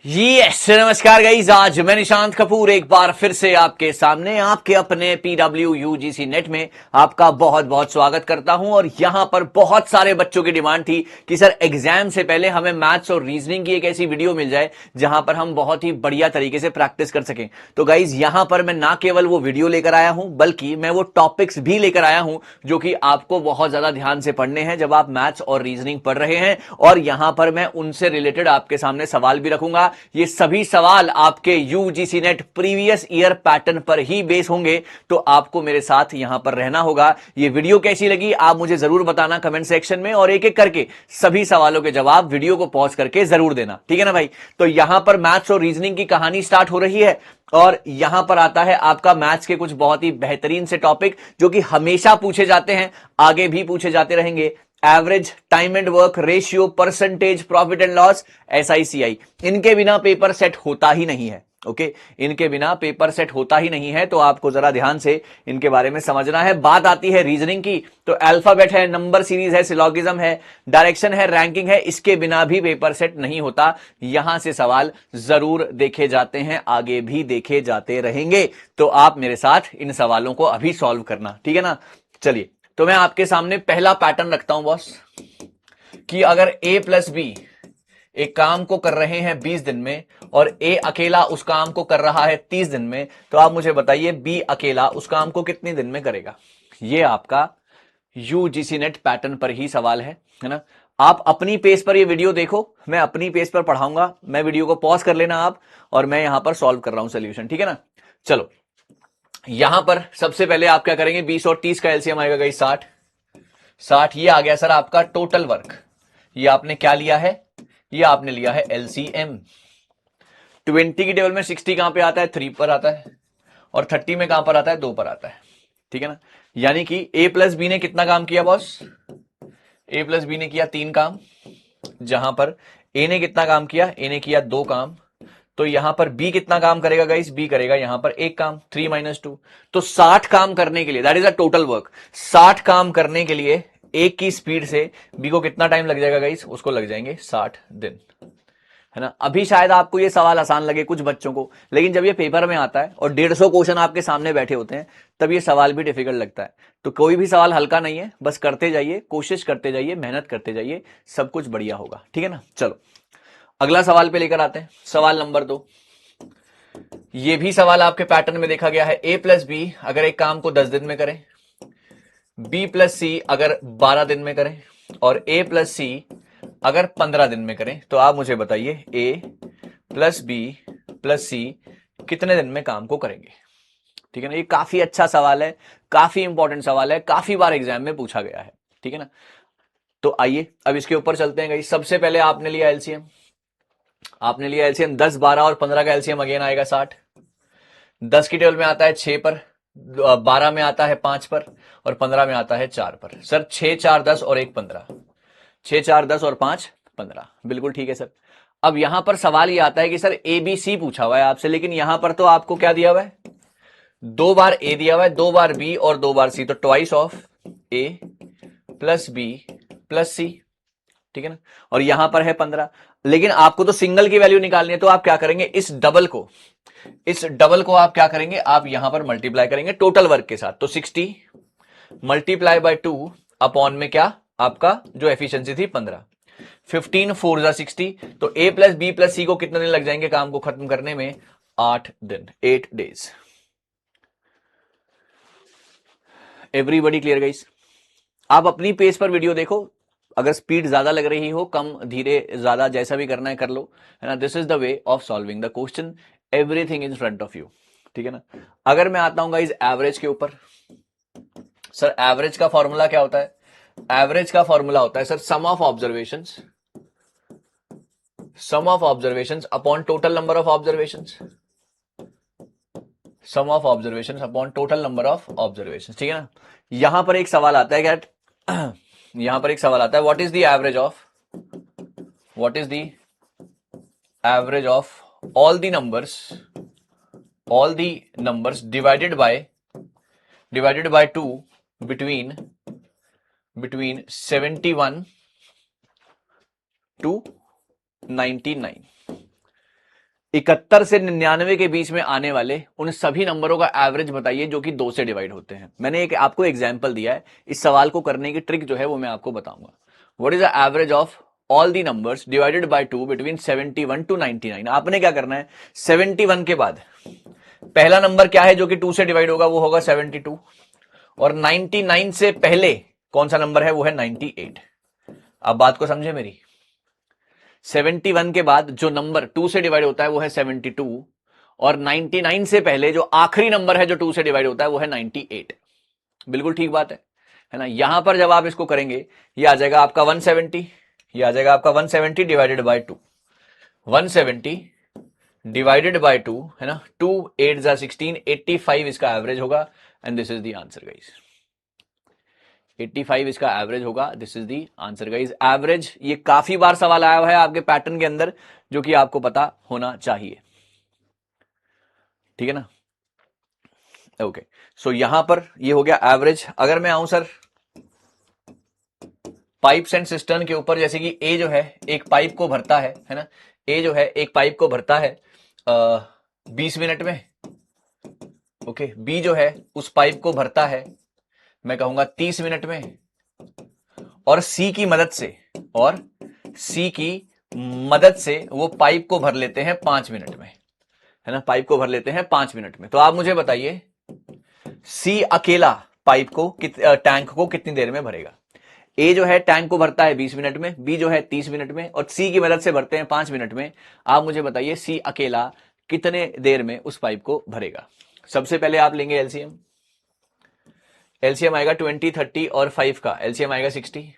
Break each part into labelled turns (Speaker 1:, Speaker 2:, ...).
Speaker 1: Yes नमस्कार guys, आज मैं निशांत कपूर एक बार फिर से आपके सामने आपके अपने पीडब्ल्यू यूजीसी नेट में आपका बहुत बहुत स्वागत करता हूं। और यहां पर बहुत सारे बच्चों की डिमांड थी कि सर एग्जाम से पहले हमें मैथ्स और रीजनिंग की एक ऐसी वीडियो मिल जाए जहां पर हम बहुत ही बढ़िया तरीके से प्रैक्टिस कर सकें। तो गाइज यहां पर मैं ना केवल वो वीडियो लेकर आया हूं बल्कि मैं वो टॉपिक्स भी लेकर आया हूं जो कि आपको बहुत ज्यादा ध्यान से पढ़ने हैं जब आप मैथ्स और रीजनिंग पढ़ रहे हैं। और यहां पर मैं उनसे रिलेटेड आपके सामने सवाल भी रखूंगा। ये सभी सवाल आपके UGC net previous year pattern पर ही बेस होंगे, तो आपको मेरे साथ यहां पर रहना होगा। ये वीडियो कैसी लगी आप मुझे जरूर बताना कमेंट सेक्शन में, और एक एक करके सभी सवालों के जवाब वीडियो को पॉज करके जरूर देना, ठीक है ना भाई। तो यहां पर मैथ्स और रीजनिंग की कहानी स्टार्ट हो रही है और यहां पर आता है आपका मैथ्स के कुछ बहुत ही बेहतरीन से टॉपिक जो कि हमेशा पूछे जाते हैं, आगे भी पूछे जाते रहेंगे। Average, time and work ratio, percentage, profit and loss, S I C I, इनके बिना पेपर सेट होता ही नहीं है। ओके, इनके बिना पेपर सेट होता ही नहीं है, तो आपको जरा ध्यान से इनके बारे में समझना है। बात आती है रीजनिंग की, तो अल्फाबेट है, नंबर सीरीज है, सिलोगिज्म है, डायरेक्शन है, रैंकिंग है, इसके बिना भी पेपर सेट नहीं होता। यहां से सवाल जरूर देखे जाते हैं, आगे भी देखे जाते रहेंगे। तो आप मेरे साथ इन सवालों को अभी सॉल्व करना, ठीक है ना। चलिए, तो मैं आपके सामने पहला पैटर्न रखता हूं बॉस, कि अगर ए प्लस बी एक काम को कर रहे हैं 20 दिन में और ए अकेला उस काम को कर रहा है 30 दिन में, तो आप मुझे बताइए बी अकेला उस काम को कितने दिन में करेगा। ये आपका यूजीसी नेट पैटर्न पर ही सवाल है ना। आप अपनी पेस पर ये वीडियो देखो, मैं अपनी पेस पर पढ़ाऊंगा, मैं वीडियो को पॉज कर लेना आप, और मैं यहां पर सॉल्व कर रहा हूं सोल्यूशन, ठीक है ना। चलो, यहां पर सबसे पहले आप क्या करेंगे, 20 और 30 का एलसीएम आएगा गाइस 60। 60 ये आ गया सर आपका टोटल वर्क। ये आपने क्या लिया है, ये आपने लिया है एलसीएम। 20 की टेबल में 60 कहां पे आता है, 3 पर आता है, और 30 में कहां पर आता है, 2 पर आता है, ठीक है ना। यानी कि ए प्लस बी ने कितना काम किया बॉस, ए प्लस बी ने किया 3 काम, जहां पर ए ने कितना काम किया, ए ने किया 2 काम। तो यहां पर बी कितना काम करेगा गाइस, बी करेगा यहां पर 1 काम, 3 माइनस 2। तो 60 काम करने के लिए, that is a total work, 60 काम करने के लिए एक की स्पीड से बी को कितना टाइम लग जाएगा गाइस, उसको लग जाएंगे 60 दिन, है ना। अभी शायद आपको ये सवाल आसान लगे कुछ बच्चों को, लेकिन जब ये पेपर में आता है और 150 क्वेश्चन आपके सामने बैठे होते हैं तब ये सवाल भी डिफिकल्ट लगता है। तो कोई भी सवाल हल्का नहीं है, बस करते जाइए, कोशिश करते जाइए, मेहनत करते जाइए, सब कुछ बढ़िया होगा, ठीक है ना। चलो अगला सवाल पे लेकर आते हैं, सवाल नंबर 2। ये भी सवाल आपके पैटर्न में देखा गया है, ए प्लस बी अगर एक काम को 10 दिन में करें, बी प्लस सी अगर 12 दिन में करें, और ए प्लस सी अगर 15 दिन में करें, तो आप मुझे बताइए ए प्लस बी प्लस सी कितने दिन में काम को करेंगे, ठीक है ना। ये काफी अच्छा सवाल है, काफी इंपॉर्टेंट सवाल है, काफी बार एग्जाम में पूछा गया है, ठीक है ना। तो आइए अब इसके ऊपर चलते हैं गाइस। सबसे पहले आपने लिया एलसीएम, आपने लिया एलसीएम 10, 12 और 15 का एलसीएम अगेन आएगा 60। 10 की टेबल में आता है 6 पर, 12 में आता है 5 पर, और 15 में आता है 4 पर। सर 6 4 10 और 1 15, 6 4 10 और 5 15, बिल्कुल ठीक है सर। अब यहां पर सवाल ये आता है कि सर ए बी सी पूछा हुआ है आपसे, लेकिन यहां पर तो आपको क्या दिया हुआ है, 2 बार ए दिया हुआ है, 2 बार बी और 2 बार सी, तो twice of A plus B plus C, ठीक है ना। और यहां पर है 15, लेकिन आपको तो सिंगल की वैल्यू निकालनी है, तो आप क्या करेंगे, इस डबल को, इस डबल को आप क्या करेंगे, आप यहां पर मल्टीप्लाई करेंगे टोटल वर्क के साथ। तो 60 मल्टीप्लाई बाय 2 अपॉन में क्या आपका जो एफिशिएंसी थी 15, 15 4 जा 60। तो ए प्लस बी प्लस सी को कितने दिन लग जाएंगे काम को खत्म करने में, 8 दिन, 8 डेज। Everybody clear guys. आप अपनी पेस पर वीडियो देखो, अगर स्पीड ज्यादा लग रही हो, कम धीरे ज्यादा जैसा भी करना है कर लो, है ना। This is the way of solving the question, everything in front of you, ठीक है ना। अगर मैं आता हूं गाइस एवरेज के ऊपर, सर एवरेज का फॉर्मूला क्या होता है, एवरेज का फॉर्मूला होता है sir sum of observations, sum of observations upon total number of observations, sum of observations upon total number of observations, ठीक है ना। यहां पर एक सवाल आता है क्या, यहां पर एक सवाल आता है, what is the average of, what is the average of all the numbers, all the numbers divided by 2 between 71 to 99, 71 से 99 के बीच में आने वाले उन सभी नंबरों का एवरेज बताइए जो कि 2 से डिवाइड होते हैं। मैंने एक आपको एग्जांपल दिया है, इस सवाल को करने की ट्रिक जो है वो मैं आपको बताऊंगा। What is the average of all the numbers divided by 2 between 71 to 99। आपने क्या करना है, 71 के बाद पहला नंबर क्या है जो कि 2 से डिवाइड होगा, वो होगा 72, और 99 से पहले कौन सा नंबर है, वो है 98। अब बात को समझे मेरी, 71 के बाद जो नंबर 2 से डिवाइड होता है वो है 72, और 99 से पहले जो आखिरी नंबर है जो 2 से डिवाइड होता है वो है 98। बिल्कुल ठीक बात है ना। यहां पर जब आप इसको करेंगे, ये आ जाएगा आपका 170, ये आ जाएगा आपका 170 डिवाइडेड बाय 2, 170 डिवाइडेड बाय 2 है ना, 2 8 जा 16, 85 इसका एवरेज होगा, and this is the answer guys. 85 इसका एवरेज होगा, this is the answer guys. Average ये काफी बार सवाल आया हुआ है आपके पैटर्न के अंदर, जो कि आपको पता होना चाहिए, ठीक है ना। ओके, सो यहां पर ये हो गया एवरेज। अगर मैं आऊं सर पाइप्स एंड सिस्टर्न के ऊपर, जैसे कि ए जो है एक पाइप को भरता है ना, ए जो है एक पाइप को भरता है 20 मिनट में। ओके, बी जो है उस पाइप को भरता है मैं कहूंगा 30 मिनट में, और सी की मदद से, और सी की मदद से वो पाइप को भर लेते हैं 5 मिनट में, है ना, पाइप को भर लेते हैं 5 मिनट में। तो आप मुझे बताइए सी अकेला पाइप को टैंक को कितनी देर में भरेगा। ए जो है टैंक को भरता है 20 मिनट में, बी जो है 30 मिनट में, और सी की मदद से भरते हैं 5 मिनट में। आप मुझे बताइए सी अकेला कितने देर में उस पाइप को भरेगा। सबसे पहले आप लेंगे एलसीएम, एलसीएम आएगा 20 30 और 5 का एलसीएम आएगा 60,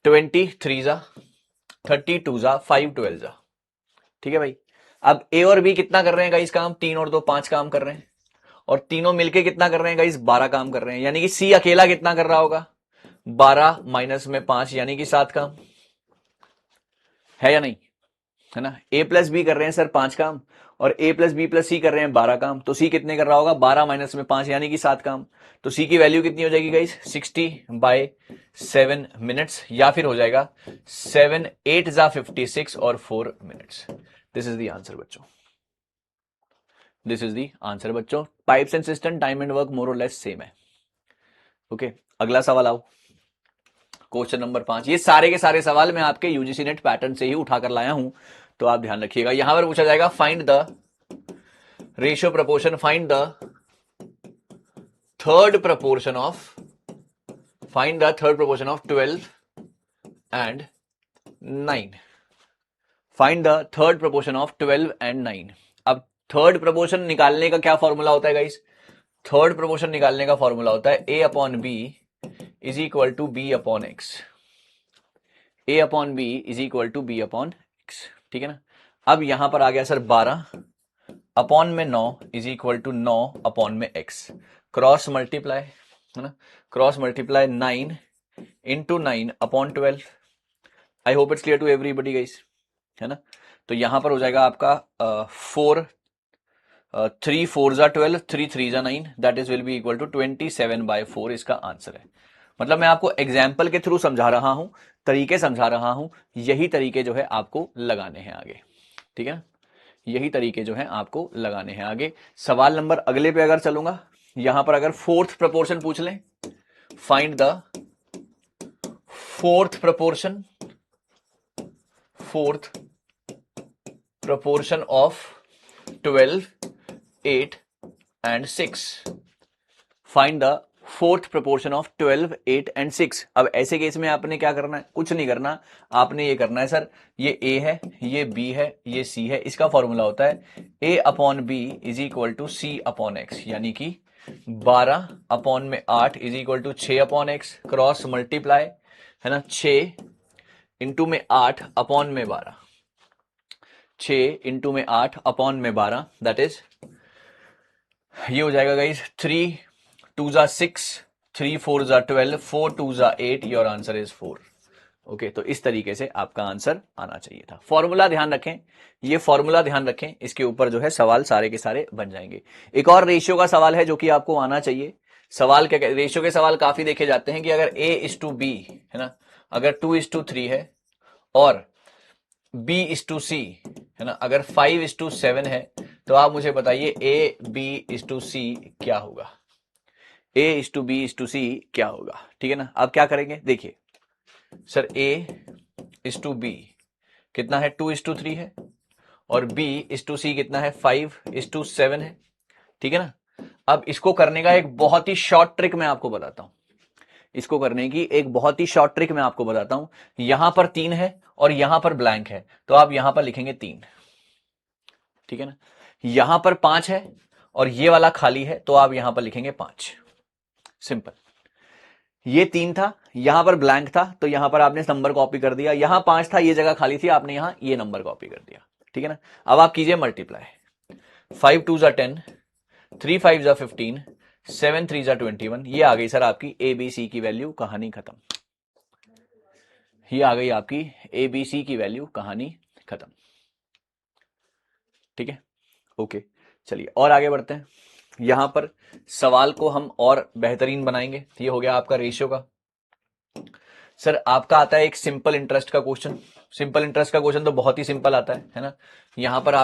Speaker 1: 20 3 जा 30 2 जा 5 12 जा, ठीक है भाई। अब ए और बी कितना कर रहे हैं गाइस काम, 3 और 2 5 काम कर रहे हैं, और तीनों मिलके कितना कर रहे हैं गाइस, 12 काम कर रहे हैं। यानी कि सी अकेला कितना कर रहा होगा, 12 माइनस में 5 यानी कि 7 काम, है या नहीं, है ना। ए प्लस बी कर रहे हैं सर 5 काम, और ए प्लस बी प्लस सी कर रहे हैं 12 काम, तो सी कितने कर रहा होगा, 12 माइनस में 5 यानी कि 7 काम। तो सी की वैल्यू कितनी हो जाएगी गाइस, 60/7 मिनट्स, या फिर हो जाएगा 7 8 जा 56 और 4 minutes. This is the answer बच्चों, दिस इज द आंसर बच्चों। Pipes and system time and work more और लेस सेम है। ओके, अगला सवाल आओ, क्वेश्चन नंबर 5। ये सारे के सारे सवाल मैं आपके यूजीसी नेट पैटर्न से ही उठाकर लाया हूं, तो आप ध्यान रखिएगा। यहां पर पूछा जाएगा find the ratio proportion, find the third proportion of, find the third proportion of 12 and 9, find the third proportion of 12 and 9। अब थर्ड प्रपोर्शन निकालने का क्या फॉर्मूला होता है गाइस, थर्ड प्रपोर्शन निकालने का फॉर्मूला होता है a upon B is equal to B upon X, a upon B is equal to B upon X, ठीक है ना। अब यहां पर आ गया सर 12 अपॉन में 9 इज इक्वल टू 9 अपॉन में x, क्रॉस मल्टीप्लाई, है ना, cross multiply 9 into 9 upon 12। I hope it's clear to everybody guys, है ना। तो यहां पर हो जाएगा आपका 3 4 जा 12, 3 3 जा 9, that is will be equal to 27/4 इसका आंसर है। मतलब मैं आपको एग्जाम्पल के थ्रू समझा रहा हूं, तरीके समझा रहा हूं, यही तरीके जो है आपको लगाने हैं आगे, ठीक है ना, यही तरीके जो है आपको लगाने हैं आगे। सवाल नंबर अगले पे अगर चलूंगा, यहां पर अगर फोर्थ प्रपोर्शन पूछ लें, find the fourth proportion, fourth proportion of 12 8 and 6, find the fourth proportion of 12 8 and 6। अब ऐसे केस में आपने क्या करना है, कुछ नहीं करना, आपने ये करना है सर, ये a है, ये b है, ये c है, इसका फॉर्मूला होता है a upon B is equal to C upon X, यानी कि 12 अपॉन में 8 is equal to 6 upon X, cross multiply, है ना, 6 इंटू में 8 अपॉन में 12, 6 इंटू में 8 अपॉन में 12, दैट इज ये हो जाएगा गाइस 3 2 जा 6, 3 4 जा 12, 4 2 जा 8, योर आंसर इज 4। ओके, तो इस तरीके से आपका आंसर आना चाहिए था। फॉर्मूला ध्यान रखें, ये फॉर्मूला ध्यान रखें, इसके ऊपर जो है सवाल सारे के सारे बन जाएंगे। एक और रेशियो का सवाल है जो कि आपको आना चाहिए। सवाल क्या, रेशियो के सवाल काफी देखे जाते हैं कि अगर a is to b, है ना, अगर 2 is to 3 है और B/C है ना, अगर 5:7 है तो आप मुझे बताइए A/B/C क्या होगा, A/B/C क्या होगा। ठीक है ना, अब क्या करेंगे, देखिए सर A/B कितना है, 2:3 है, और B/C कितना है, 5:7 है। ठीक है ना, अब इसको करने का एक बहुत ही शॉर्ट ट्रिक मैं आपको बताता हूं, इसको करने की एक बहुत ही शॉर्ट ट्रिक मैं आपको बताता हूं। यहां पर 3 है और यहां पर ब्लैंक है, तो आप यहां पर लिखेंगे 3। ठीक है ना, यहां पर 5 है और ये वाला खाली है, तो आप यहां पर लिखेंगे 5। सिंपल। ये 3 था, यहां पर ब्लैंक था, तो यहां पर आपने नंबर कॉपी कर दिया, यहां 5 था, ये जगह खाली थी, आपने यहां ये नंबर कॉपी कर दिया। ठीक है ना, अब आप कीजिए मल्टीप्लाई, 5×2 = 10, 3×5 = 15, 7×3 = 21। ये आ गई सर आपकी ABC की वैल्यू, कहानी खत्म। ये आ गई आपकी ABC की वैल्यू, कहानी खत्म। ठीक है, ओके, चलिए और आगे बढ़ते हैं। यहां पर सवाल को हम और बेहतरीन बनाएंगे। ये हो गया आपका रेशियो का। सर आपका आता है एक सिंपल इंटरेस्ट का क्वेश्चन। सिंपल इंटरेस्ट का क्वेश्चन तो बहुत ही सिंपल आता है ना। यहां पर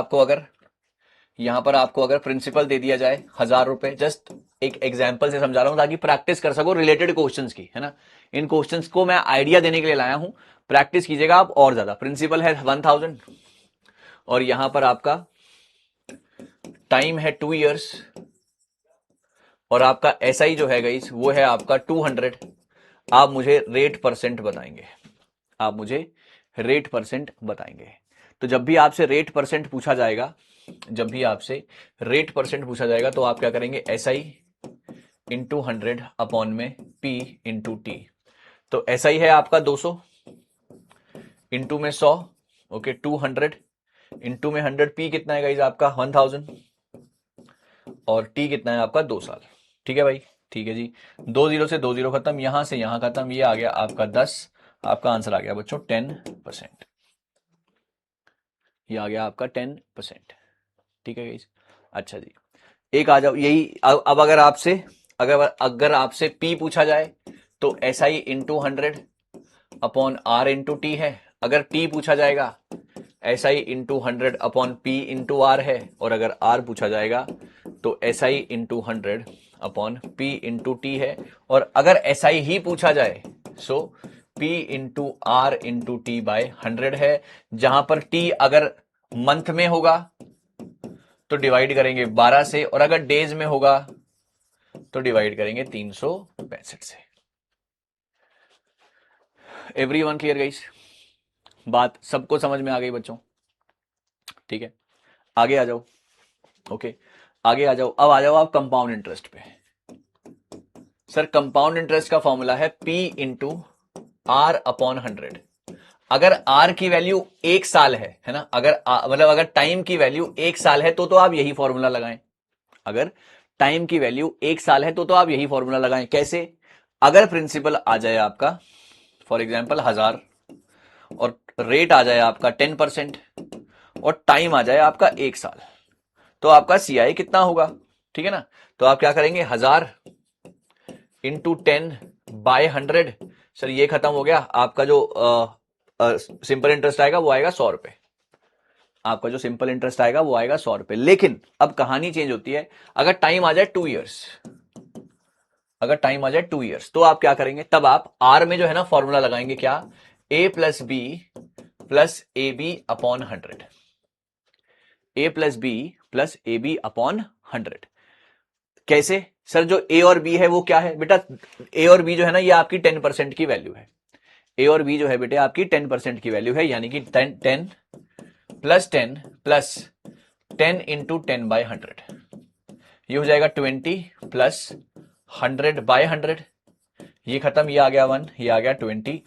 Speaker 1: आपको अगर प्रिंसिपल दे दिया जाए 1000 रुपए, जस्ट एक एग्जांपल से समझा रहा हूं ताकि प्रैक्टिस कर सको रिलेटेड क्वेश्चंस की, है ना। इन क्वेश्चंस को मैं आइडिया देने के लिए लाया हूं, प्रैक्टिस कीजिएगा आप और ज्यादा। प्रिंसिपल है 1000 और यहां पर आपका टाइम है 2 इयर्स और आपका एसआई जो है गाइस वो है आपका 200। आप मुझे रेट परसेंट बताएंगे, आप मुझे रेट परसेंट बताएंगे। तो जब भी आपसे रेट परसेंट पूछा जाएगा, तो आप क्या करेंगे, SI इंटू 100 अपॉन में P इंटू टी। तो SI है आपका 200 इंटू में 100, ओके, 200 इंटू में 100, P कितना है गाइस आपका 1000 और T कितना है आपका 2 साल। ठीक है भाई, ठीक है जी। 2 0 से 2 0 खत्म, यहां से यहां खत्म, ये आ गया आपका 10। आपका आंसर आ गया बच्चों 10%। ये आ गया आपका 10%। ठीक है गाइस, अच्छा जी। एक आ जाओ, यही अब अगर आपसे P पूछा जाए तो SI into 100 upon R into T है। अगर T पूछा जाएगा SI into 100 upon P into R है, और अगर R पूछा जाएगा तो SI into 100 upon P into T है। और अगर SI ही पूछा जाए so P into R into टी बाय 100 है। जहां पर T अगर मंथ में होगा तो डिवाइड करेंगे 12 से, और अगर डेज में होगा तो डिवाइड करेंगे 365 से। एवरीवन क्लियर गाइस, बात सबको समझ में आ गई बच्चों। ठीक है, आगे आ जाओ। ओके, आगे आ जाओ। अब आ जाओ आप कंपाउंड इंटरेस्ट पे। सर कंपाउंड इंटरेस्ट का फॉर्मूला है P इंटू R अपॉन 100। अगर R की वैल्यू 1 साल है ना, अगर टाइम की वैल्यू 1 साल है तो आप यही फॉर्मूला लगाएं। अगर टाइम की वैल्यू 1 साल है तो आप यही फॉर्मूला लगाएं। कैसे, अगर प्रिंसिपल आ जाए आपका फॉर एग्जाम्पल 1000 और रेट आ जाए आपका 10% और टाइम आ जाए आपका 1 साल, तो आपका CI कितना होगा। ठीक है ना, तो आप क्या करेंगे, 1000 इंटू 10 बाय 100। सर ये खत्म हो गया, आपका जो सिंपल इंटरेस्ट आएगा वो आएगा 100 रुपए। आपका जो सिंपल इंटरेस्ट आएगा वो आएगा 100 रुपए। लेकिन अब कहानी चेंज होती है, अगर टाइम आ जाए 2 इयर्स, अगर टाइम आ जाए 2 इयर्स तो आप क्या करेंगे, तब आप R में जो है ना फॉर्मूला लगाएंगे, क्या, A plus B plus A B upon 100। A plus B plus A B upon 100। कैसे सर, जो A और B है वो क्या है बेटा, A और B जो है ना ये आपकी 10% की वैल्यू है। A और B जो है बेटे आपकी 10% की वैल्यू है, यानी कि 10 प्लस 10 प्लस 10 इंटू 10 बाय 100। ये हो जाएगा 20 प्लस 100 बाय 100। ये खत्म, ये आ गया 1, ये आ गया 21,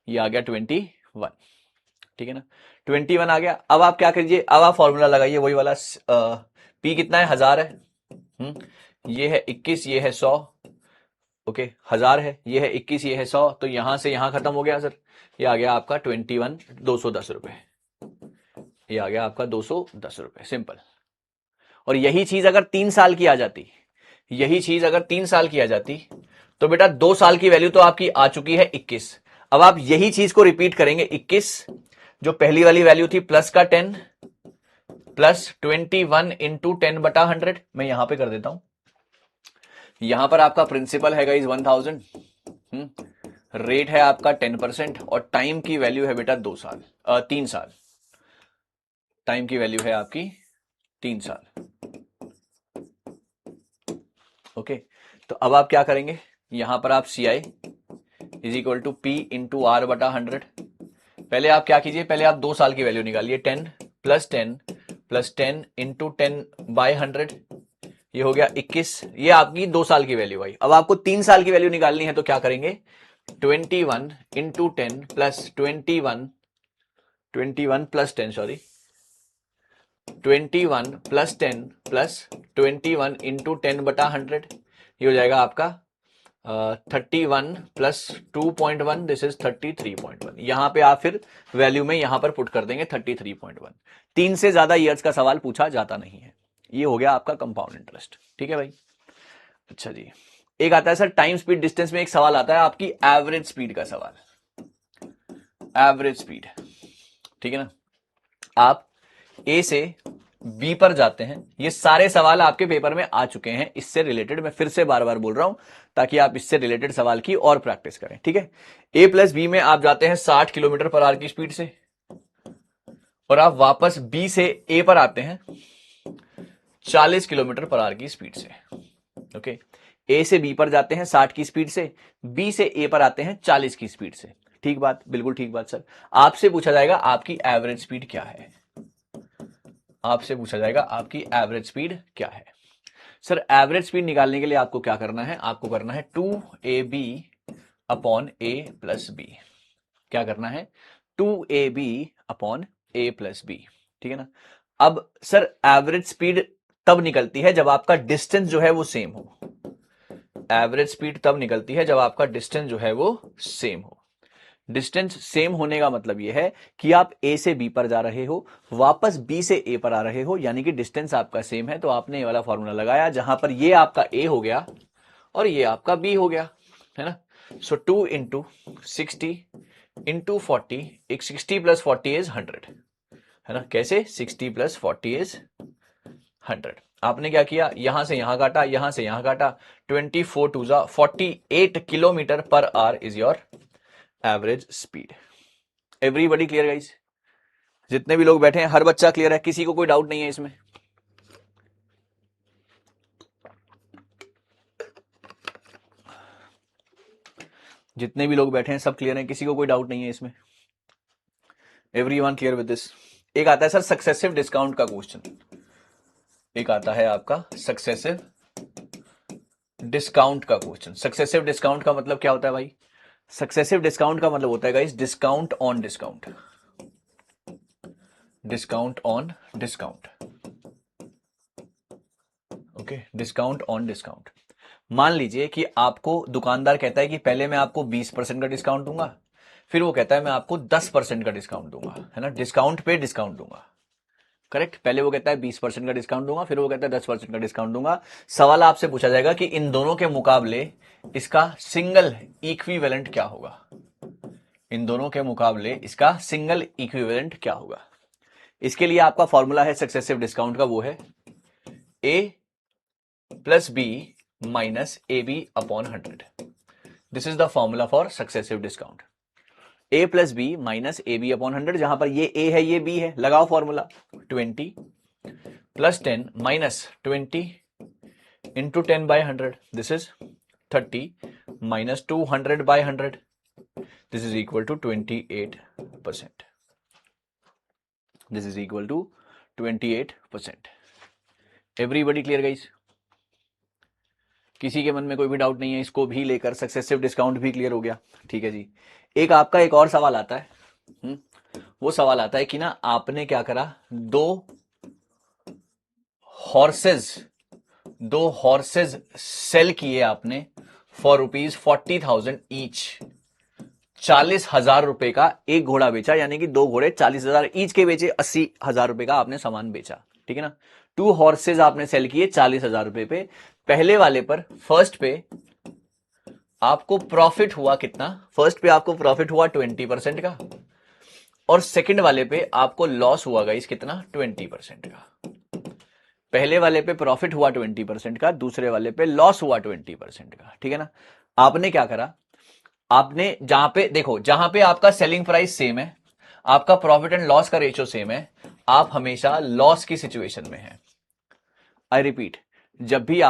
Speaker 1: ये आ गया 21। ठीक है ना, 21 आ गया। अब आप क्या करिए, अब आप फॉर्मूला लगाइए वही वाला। P कितना है, 1000 है, ये है 21, ये है 100। ओके, 1000 है, ये है 21, ये है 100, तो यहां से यहां खत्म हो गया सर। ये आ गया आपका 21, 210 रुपए। ये आ गया आपका 210 रुपए, सिंपल। और यही चीज अगर 3 साल की आ जाती, यही चीज अगर 3 साल की आ जाती तो बेटा 2 साल की वैल्यू तो आपकी आ चुकी है 21। अब आप यही चीज को रिपीट करेंगे 21, जो पहली वाली वैल्यू थी प्लस का 10 प्लस 21 इंटू 10/100। मैं यहां पे कर देता हूं, यहां पर आपका प्रिंसिपल है गाइस 1000, रेट है आपका 10% और टाइम की वैल्यू है बेटा 3 साल। टाइम की वैल्यू है आपकी 3 साल। ओके, तो अब आप क्या करेंगे, यहां पर आप CI is equal to P into R/100। पहले आप क्या कीजिए, पहले आप 2 साल की वैल्यू निकालिए, 10 प्लस 10 इंटू 10/100, ये हो गया 21। ये आपकी 2 साल की वैल्यू आई। अब आपको 3 साल की वैल्यू निकालनी है, तो क्या करेंगे, 21 into 10 plus 21 plus 10 sorry 21 plus 10 plus 21 into 10/100, ये हो जाएगा आपका 31 प्लस 2.1, दिस इज 33.1। यहां पे आप फिर वैल्यू में यहां पर पुट कर देंगे 33.1। 3 से ज्यादा ईयर्स का सवाल पूछा जाता नहीं है। ये हो गया आपका कंपाउंड इंटरेस्ट। ठीक है भाई। अच्छा जी, एक आता है सर टाइम स्पीड डिस्टेंस में एक सवाल आता है आपकी एवरेज स्पीड का सवाल, एवरेज स्पीड। ठीक है ना, आप ए से बी पर जाते हैं। ये सारे सवाल आपके पेपर में आ चुके हैं इससे रिलेटेड, मैं फिर से बार बार बोल रहा हूं ताकि आप इससे रिलेटेड सवाल की और प्रैक्टिस करें। ठीक है, ए प्लस बी में आप जाते हैं 60 किलोमीटर पर आवर की स्पीड से, और आप वापस बी से ए पर आते हैं 40 किलोमीटर पर आवर की स्पीड से। ओके, ए से बी पर जाते हैं 60 की स्पीड से, बी से ए पर आते हैं 40 की स्पीड से। ठीक बात, बिल्कुल ठीक बात सर। आपसे पूछा जाएगा आपकी एवरेज स्पीड क्या है, आपसे पूछा जाएगा आपकी एवरेज स्पीड क्या है। सर एवरेज स्पीड निकालने के लिए आपको क्या करना है, आपको करना है 2AB upon A plus B. क्या करना है, 2AB upon A plus B. ठीक है ना। अब सर एवरेज स्पीड तब निकलती है जब आपका डिस्टेंस जो है वो सेम हो। एवरेज स्पीड तब निकलती है जब आपका डिस्टेंस जो है वो सेम हो। डिस्टेंस सेम होने का मतलब यह है कि आप ए से बी पर जा रहे हो, वापस बी से ए पर आ रहे हो, यानी कि डिस्टेंस आपका सेम है। तो आपने ये वाला फॉर्मूला लगाया जहां पर ये आपका ए हो गया और ये आपका बी हो गया, है ना। सो 2 इंटू 60 इंटू 40, एक 60 प्लस 40 इज 100, है ना। कैसे, 60 प्लस 40 इज 100। आपने क्या किया, यहां से यहां काटा, यहां से यहां काटा, 24 to 48 kilometre per hour is your average speed. Everybody clear guys? जितने भी लोग बैठे हैं हर बच्चा क्लियर है, किसी को कोई डाउट नहीं है इसमें? जितने भी लोग बैठे हैं सब क्लियर हैं, किसी को कोई डाउट नहीं है इसमें? Everyone clear with this? एक आता है सर सक्सेसिव डिस्काउंट का क्वेश्चन, एक आता है आपका सक्सेसिव डिस्काउंट का क्वेश्चन। सक्सेसिव डिस्काउंट का मतलब क्या होता है भाई? सक्सेसिव डिस्काउंट का मतलब होता है guys discount on discount, discount on discount. Okay, discount on discount. मान लीजिए कि आपको दुकानदार कहता है कि पहले मैं आपको 20% का डिस्काउंट दूंगा, फिर वो कहता है मैं आपको 10% का डिस्काउंट दूंगा, है ना। डिस्काउंट पे डिस्काउंट दूंगा, करेक्ट। पहले वो कहता है 20% का डिस्काउंट दूंगा, फिर वो कहता है 10% का डिस्काउंट दूंगा। सवाल आपसे पूछा जाएगा कि इन दोनों के मुकाबले इसका सिंगल इक्विवेलेंट क्या होगा, इन दोनों के मुकाबले इसका सिंगल इक्विवेलेंट क्या होगा। इसके लिए आपका फॉर्मूला है सक्सेसिव डिस्काउंट का, वो है A plus B minus A B upon 100। This is the formula for successive discount. A plus B minus A B upon 100, जहां पर ये ए है ये बी है, लगाओ formula. 20 plus 10 minus 20 into 10 by 100, this is 30 minus 200 by 100, this is equal to 28%। This is equal to 28%। Everybody clear guys? किसी के मन में कोई भी डाउट नहीं है इसको भी लेकर? सक्सेसिव डिस्काउंट भी क्लियर हो गया, ठीक है जी। एक आपका एक और सवाल आता है, वो सवाल आता है कि ना आपने क्या करा, दो हॉर्सेज सेल किए आपने फॉर ₹40,000 ईच। 40,000 रुपए का एक घोड़ा बेचा, यानी कि दो घोड़े 40,000 ईच के बेचे, 80,000 रुपए का आपने सामान बेचा, ठीक है ना। 2 हॉर्सेज आपने सेल किए 40,000 रुपए पे। पहले वाले पर फर्स्ट पे आपको प्रॉफिट हुआ कितना, फर्स्ट पे आपको प्रॉफिट हुआ 20% का, और सेकंड वाले पे आपको लॉस हुआ गाइस कितना, 20% का। पहले वाले पे प्रॉफिट हुआ 20% का, दूसरे वाले पे लॉस हुआ 20% का, ठीक है ना। आपने क्या करा, आपने जहां पे देखो, जहां पे आपका सेलिंग प्राइस सेम है, आपका प्रॉफिट एंड लॉस का रेशियो सेम है, आप हमेशा लॉस की सिचुएशन में है। आई रिपीट, जब भी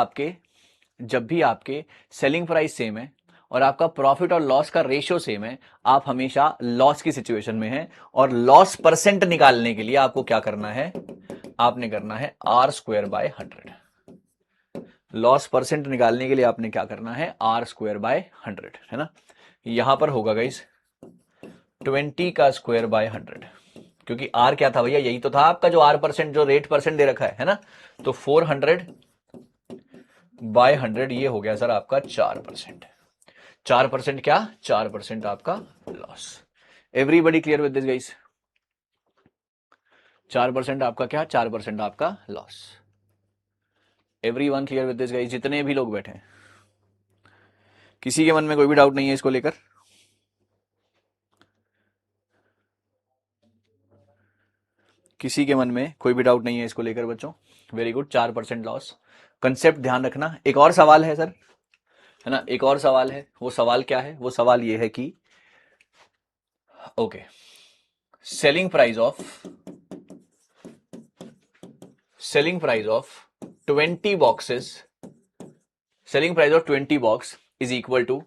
Speaker 1: आपके सेलिंग प्राइस सेम है और आपका प्रॉफिट और लॉस का रेशियो सेम है, आप हमेशा लॉस की सिचुएशन में हैं। और लॉस परसेंट निकालने के लिए आपको क्या करना है, आपने करना है R²/100। लॉस परसेंट निकालने के लिए आपने क्या करना है, R²/100, है ना। यहां पर होगा गाइस 20 का स्क्वायर/100, क्योंकि R क्या था भैया, यही तो था आपका जो R% जो रेट परसेंट दे रखा है ना। तो 400/100 ये हो गया सर आपका 4%। 4% क्या, 4% आपका loss. Everybody clear with this guys? 4% आपका क्या, 4% आपका loss. Everyone clear with this guys, जितने भी लोग बैठे हैं? किसी के मन में कोई भी डाउट नहीं है इसको लेकर? किसी के मन में कोई भी डाउट नहीं है इसको लेकर बच्चों? वेरी गुड, 4% लॉस, कंसेप्ट ध्यान रखना। एक और सवाल है सर, है ना, एक और सवाल है। वो सवाल क्या है, वो सवाल ये है कि okay, selling price of 20 boxes, selling price of 20 box is equal to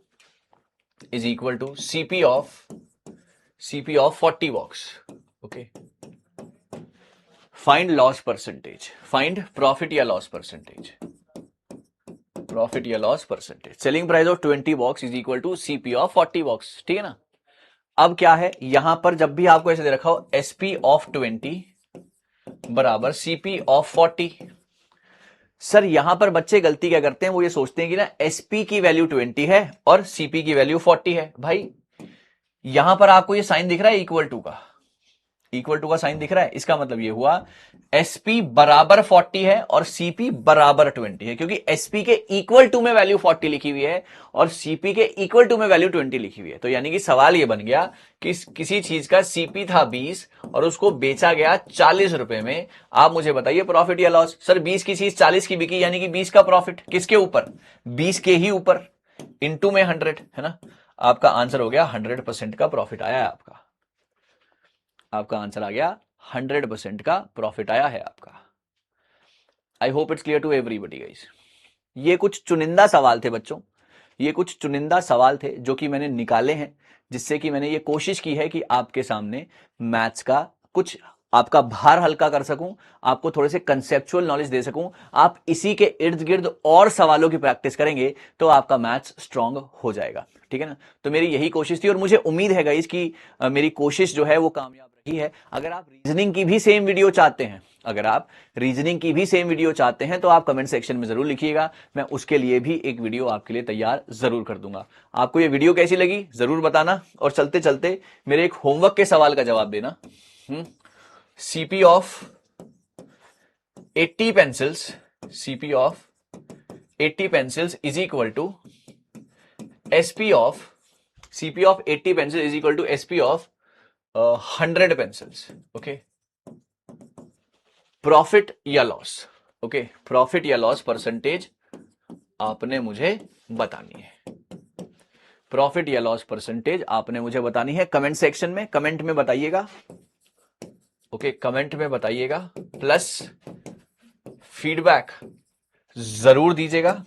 Speaker 1: CP of 40 box. Okay, find loss percentage, find profit या लॉस परसेंटेज, प्रॉफिट या loss percentage. Selling price of 20 box is equal to CP of 40 box, ठीक है ना। अब क्या है, यहां पर जब भी आपको ऐसे दे रखा हो SP ऑफ 20 बराबर CP ऑफ 40, सर यहां पर बच्चे गलती क्या करते हैं, वो ये सोचते हैं कि ना SP की वैल्यू 20 है और CP की वैल्यू 40 है। भाई यहां पर आपको ये साइन दिख रहा है इक्वल टू का, इक्वल टू का साइन दिख रहा है, इसका मतलब ये हुआ SP बराबर 40 है और CP बराबर 20 है, क्योंकि SP के इक्वल टू में वैल्यू 40 लिखी हुई है और CP के इक्वल टू में वैल्यू 20 लिखी हुई है। तो यानी कि सवाल ये बन गया कि किसी चीज का CP था 20 और उसको बेचा गया 40 रुपए में, आप मुझे बताइए प्रॉफिट या लॉस। सर 20 की चीज 40 की बिकी, यानी कि 20 का प्रॉफिट, किसके ऊपर, 20 के ही ऊपर, इंटू में 100, है ना। आपका आंसर हो गया 100% का प्रॉफिट आया है आपका, आपका आंसर आ गया 100% का प्रॉफिट आया है आपका। I hope it's clear to everybody guys. ये कुछ चुनिंदा सवाल थे बच्चों, ये कुछ चुनिंदा सवाल थे जो कि मैंने निकाले हैं, जिससे कि मैंने ये कोशिश की है कि आपके सामने मैथ्स का कुछ आपका भार हल्का कर सकूं, आपको थोड़े से कंसेप्चुअल नॉलेज दे सकूं। आप इसी के इर्द गिर्द और सवालों की प्रैक्टिस करेंगे तो आपका मैथ्स स्ट्रांग हो जाएगा, ठीक है ना। तो मेरी यही कोशिश थी और मुझे उम्मीद है गाइस कि मेरी कोशिश जो है वो कामयाब रही है। अगर आप रीजनिंग की भी सेम वीडियो चाहते हैं, अगर आप रीजनिंग की भी सेम वीडियो चाहते हैं तो आप कमेंट सेक्शन में जरूर लिखिएगा, मैं उसके लिए भी एक वीडियो आपके लिए तैयार जरूर कर दूंगा। आपको ये वीडियो कैसी लगी जरूर बताना, और चलते चलते मेरे एक होमवर्क के सवाल का जवाब देना। CP of 80 pencils, CP of 80 pencils is equal to SP of CP of 80 pencil is equal to SP of 100 pencils. Okay, profit या लॉस, ओके, प्रॉफिट या लॉस परसेंटेज आपने मुझे बतानी है, प्रॉफिट या लॉस परसेंटेज आपने मुझे बतानी है। कमेंट सेक्शन में, कमेंट में बताइएगा, ओके, कमेंट में बताइएगा, प्लस फीडबैक जरूर दीजिएगा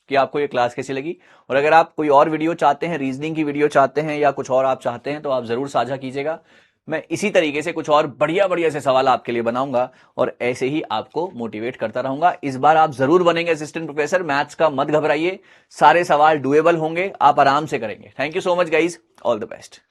Speaker 1: कि आपको ये क्लास कैसी लगी। और अगर आप कोई और वीडियो चाहते हैं, रीजनिंग की वीडियो चाहते हैं या कुछ और आप चाहते हैं तो आप जरूर साझा कीजिएगा। मैं इसी तरीके से कुछ और बढ़िया बढ़िया से सवाल आपके लिए बनाऊंगा और ऐसे ही आपको मोटिवेट करता रहूंगा। इस बार आप जरूर बनेंगे असिस्टेंट प्रोफेसर, मैथ्स का मत घबराइए, सारे सवाल डुएबल होंगे, आप आराम से करेंगे। Thank you so much guys, all the best.